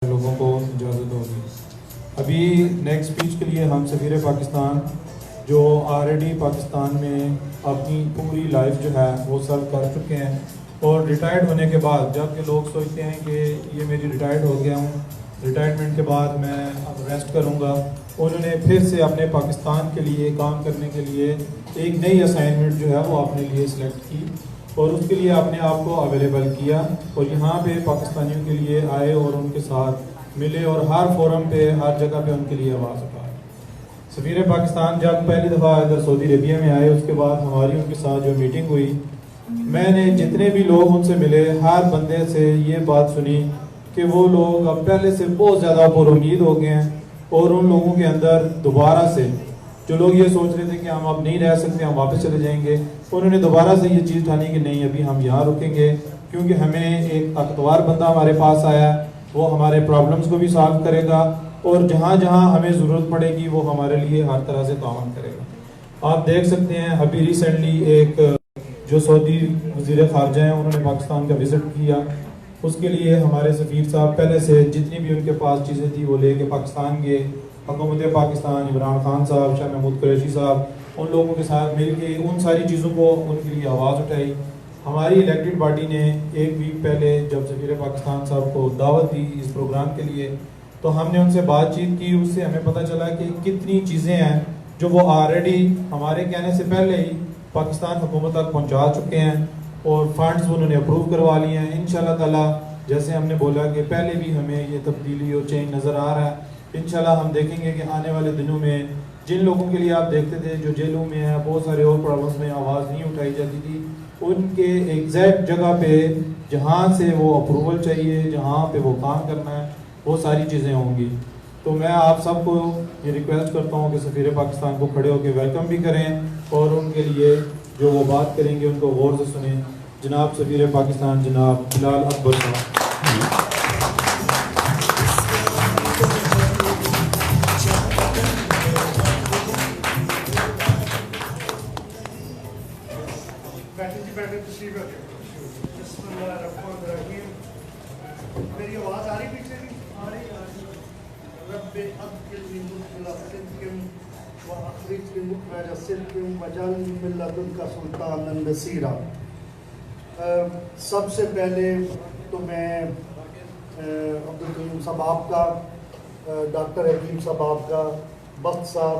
لوگوں کو اجازت ہوگی. ابھی نیکسٹ اسپیچ کے لیے ہم سفیر پاکستان جو آلریڈی پاکستان میں اپنی پوری لائف جو ہے وہ سرو کر چکے ہیں اور ریٹائرڈ ہونے کے بعد جب کہ لوگ سوچتے ہیں کہ یہ میری ریٹائرڈ ہو گیا ہوں, ریٹائرمنٹ کے بعد میں اب ریسٹ کروں گا, انہوں نے پھر سے اپنے پاکستان کے لیے کام کرنے کے لیے ایک نئی اسائنمنٹ جو ہے وہ اپنے لیے سلیکٹ کی اور اس کے لیے اپنے آپ کو اویلیبل کیا اور یہاں پہ پاکستانیوں کے لیے آئے اور ان کے ساتھ ملے اور ہر فورم پہ ہر جگہ پہ ان کے لیے آواز اٹھائے. سفیر پاکستان جب پہلی دفعہ ادھر سعودی عربیہ میں آئے اس کے بعد ہماری ان کے ساتھ جو میٹنگ ہوئی, میں نے جتنے بھی لوگ ان سے ملے ہر بندے سے یہ بات سنی کہ وہ لوگ اب پہلے سے بہت زیادہ پر امید ہو گئے ہیں اور ان لوگوں کے اندر دوبارہ سے جو لوگ یہ سوچ رہے تھے کہ ہم اب نہیں رہ سکتے, ہم واپس چلے جائیں گے, انہوں نے دوبارہ سے یہ چیز ٹھانی کہ نہیں ابھی ہم یہاں رکیں گے کیونکہ ہمیں ایک طاقتور بندہ ہمارے پاس آیا ہے, وہ ہمارے پرابلمز کو بھی سالو کرے گا اور جہاں جہاں ہمیں ضرورت پڑے گی وہ ہمارے لیے ہر طرح سے تعاون کرے گا. آپ دیکھ سکتے ہیں ابھی ریسنٹلی ایک جو سعودی وزیر خارجہ ہیں انہوں نے پاکستان کا وزٹ کیا, اس کے لیے ہمارے سفیر صاحب پہلے سے جتنی بھی ان کے پاس چیزیں تھیں وہ لے کے پاکستان گئے. حکومت پاکستان, عمران خان صاحب, شاہ محمود قریشی صاحب, ان لوگوں کے ساتھ مل کے ان ساری چیزوں کو ان کے لیے آواز اٹھائی. ہماری الیکٹڈ پارٹی نے ایک ویک پہلے جب سفیر پاکستان صاحب کو دعوت دی اس پروگرام کے لیے تو ہم نے ان سے بات چیت کی, اس سے ہمیں پتہ چلا کہ کتنی چیزیں ہیں جو وہ آلریڈی ہمارے کہنے سے پہلے ہی پاکستان حکومت تک پہنچا چکے ہیں اور فنڈز انہوں نے اپروو کروا لیے ہیں. انشاءاللہ تعالی جیسے ہم نے بولا کہ پہلے بھی ہمیں یہ تبدیلی اور چینج نظر آ رہا ہے, انشاءاللہ ہم دیکھیں گے کہ آنے والے دنوں میں جن لوگوں کے لیے آپ دیکھتے تھے جو جیلوں میں ہیں, بہت سارے اور پرابلمس میں آواز نہیں اٹھائی جاتی تھی, ان کے ایگزیکٹ جگہ پہ جہاں سے وہ اپروول چاہیے, جہاں پہ وہ کام کرنا ہے, وہ ساری چیزیں ہوں گی. تو میں آپ سب کو یہ ریکویسٹ کرتا ہوں کہ سفیر پاکستان کو کھڑے ہو کے ویلکم بھی کریں اور ان کے لیے جو وہ بات کریں گے ان کو غور سے سنیں. جناب سفیر پاکستان جناب بلال اکبر صاحب. میری آواز آ رہی پیچھے کی؟ آ رہی رب ادخلنی مدخل صدق واخرجنی مخرج صدق واجعلنی من لدنک سلطانا نصیرا. سب سے پہلے تو میں عبدالکریم صاحب آپ کا, ڈاکٹر حکیم صاحب آپ کا, بخت صاحب,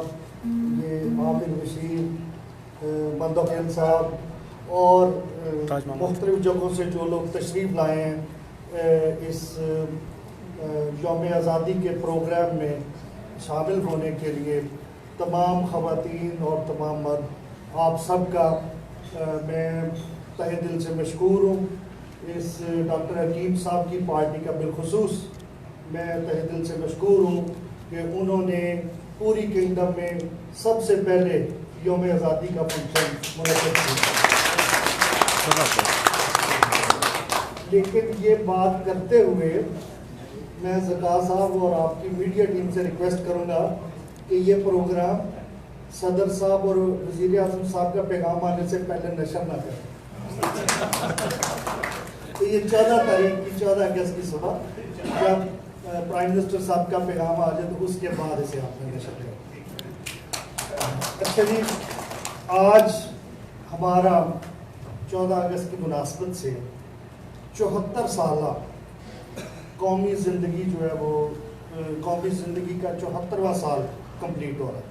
یہ عامر بشیر, مندوقین صاحب اور مختلف جگہوں سے جو لوگ تشریف لائے ہیں اس یوم آزادی کے پروگرام میں شامل ہونے کے لیے, تمام خواتین اور تمام مرد, آپ سب کا میں تہہ دل سے مشکور ہوں. اس ڈاکٹر حکیم صاحب کی پارٹی کا بالخصوص میں تہہ دل سے مشکور ہوں کہ انہوں نے پوری کنگڈم میں سب سے پہلے یوم آزادی کا فنکشن منعقد کیا. لیکن یہ بات کرتے ہوئے میں زکا صاحب اور آپ کی میڈیا ٹیم سے ریکویسٹ کروں گا کہ یہ پروگرام صدر صاحب اور وزیر اعظم صاحب کا پیغام آنے سے پہلے نشر نہ کریں. تو یہ 14 تاریخ کی 14 اگست کی صبح جب پرائم منسٹر صاحب کا پیغام آ جائے تو اس کے بعد اسے آپ نے نشر کریں. اچھا جی, آج ہمارا 14 اگست کی مناسبت سے 74 سالہ قومی زندگی جو ہے وہ قومی زندگی کا 74واں سال کمپلیٹ ہو رہا ہے.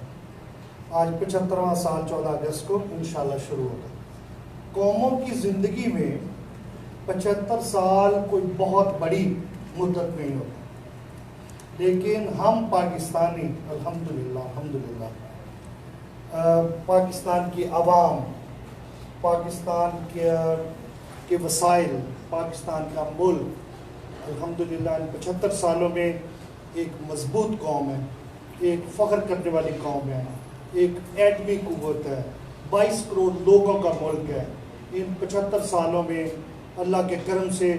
آج 75واں سال 14 اگست کو انشاءاللہ شروع ہوگا. قوموں کی زندگی میں 75 سال کوئی بہت بڑی مدت نہیں ہوتی, لیکن ہم پاکستانی الحمدللہ پاکستان کی عوام, پاکستان کے وسائل, پاکستان کا ملک الحمدللہ ان 75 سالوں میں ایک مضبوط قوم ہے, ایک فخر کرنے والی قوم ہے, ایک ایٹمی قوت ہے, 22 کروڑ لوگوں کا ملک ہے. ان 75 سالوں میں اللہ کے کرم سے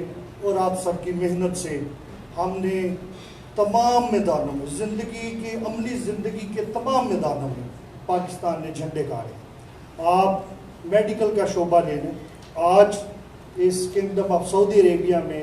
اور آپ سب کی محنت سے ہم نے تمام میدانوں میں زندگی کے عملی زندگی کے تمام میدانوں میں پاکستان نے جھنڈے گاڑے. آپ میڈیکل کا شعبہ لے لیں, آج اس کنگڈم آف سعودی عربیہ میں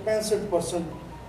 65%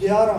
11,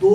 2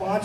5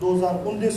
2019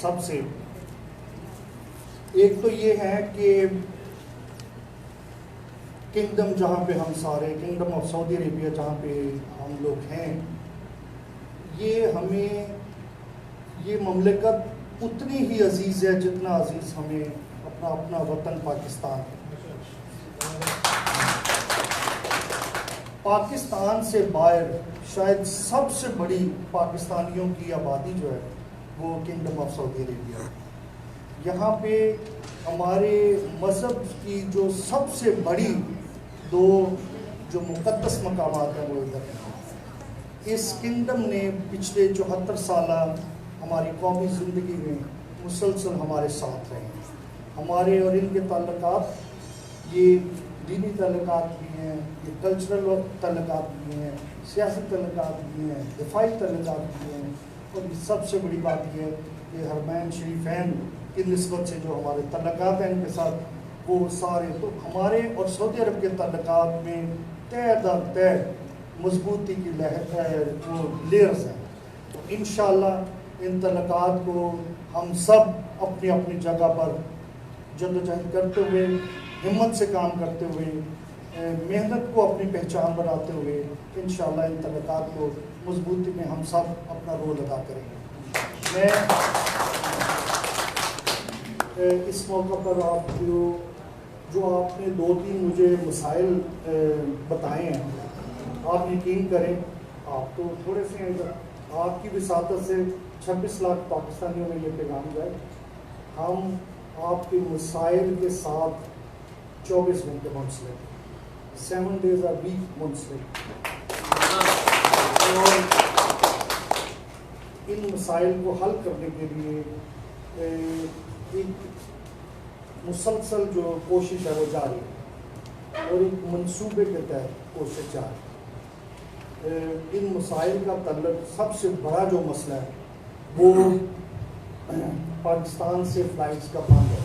سب سے ایک تو یہ ہے کہ کنگڈم جہاں پہ ہم سارے کنگڈم آف سعودی عربیہ جہاں پہ ہم لوگ ہیں، یہ ہمیں یہ مملکت اتنی ہی عزیز ہے جتنا عزیز ہمیں اپنا وطن پاکستان ہے۔ پاکستان سے باہر شاید سب سے بڑی پاکستانیوں کی آبادی جو ہے وہ کنگڈم آف سعودی عربیہ ہے۔ یہاں پہ ہمارے مذہب کی جو سب سے بڑی دو جو مقدس مقامات ہیں وہ ادھر ہیں۔ اس کنگڈم نے پچھلے 74 سالہ ہماری قومی زندگی میں مسلسل ہمارے ساتھ رہے ہیں۔ ہمارے اور ان کے تعلقات یہ دینی تعلقات بھی ہیں، یہ کلچرل تعلقات بھی ہیں، سیاسی تعلقات بھی ہیں، دفاعی تعلقات بھی ہیں، اور یہ سب سے بڑی بات یہ ہے کہ حرمین شریفین کی نسبت سے جو ہمارے تعلقات ہیں ان کے ساتھ وہ سارے، تو ہمارے اور سعودی عرب کے تعلقات میں طے در طے مضبوطی کی وہ لیئرز ہیں۔ تو انشاءاللہ ان تعلقات کو ہم سب اپنی اپنی جگہ پر جدوجہد کرتے ہوئے، ہمت سے کام کرتے ہوئے، محنت کو اپنی پہچان بناتے ہوئے انشاءاللہ ان تعلقات کو مضبوطی میں ہم سب اپنا رول ادا کریں گے۔ میں اس موقع پر آپ جو آپ نے 2-3 مجھے مسائل بتائے ہیں، آپ یقین کریں، آپ تو تھوڑے سے ہیں، آپ کی وساطت سے 26 لاکھ پاکستانیوں میں یہ پیغام جائے، ہم آپ کے مسائل کے ساتھ 24 گھنٹے منسلک، 7 days a week منسلک، اور ان مسائل کو حل کرنے کے لیے ایک مسلسل جو کوشش ہے وہ جاری ہے، اور ایک منصوبے کے تحت کوشش جاری ہے۔ ان مسائل کا تعلق سب سے بڑا جو مسئلہ ہے وہ پاکستان سے فلائٹس کا بند ہے۔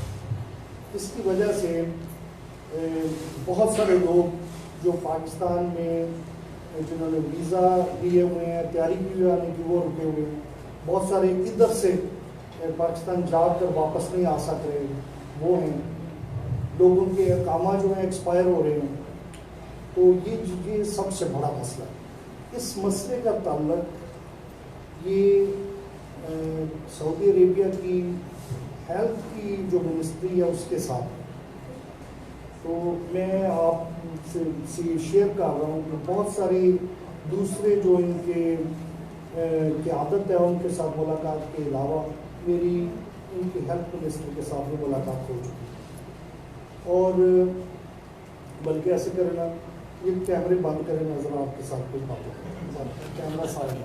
اس کی وجہ سے بہت سارے لوگ جو پاکستان میں جنہوں نے ویزا لیے ہوئے ہیں، تیاری کی ہوئی آنے کی، وہ رکے ہوئے ہیں، بہت سارے ادھر سے پاکستان جا کر واپس نہیں آ سک رہے وہ ہیں، لوگوں کے اقامہ جو ہیں ایکسپائر ہو رہے ہیں۔ تو یہ سب سے بڑا مسئلہ ہے۔ اس مسئلے کا تعلق یہ سعودی عربیہ کی ہیلتھ کی جو منسٹری ہے اس کے ساتھ، تو میں آپ سے شیئر کر رہا ہوں کہ بہت سارے دوسرے جو ان کے قیادت ہے ان کے ساتھ ملاقات کے علاوہ میری ان کی ہیلتھ منسٹر کے ساتھ بھی ملاقات ہو چکی، اور بلکہ ایسے کرنا، یہ کیمرے بند کریں، نظر آپ کے ساتھ کوئی بات ہے، کیمرہ سارے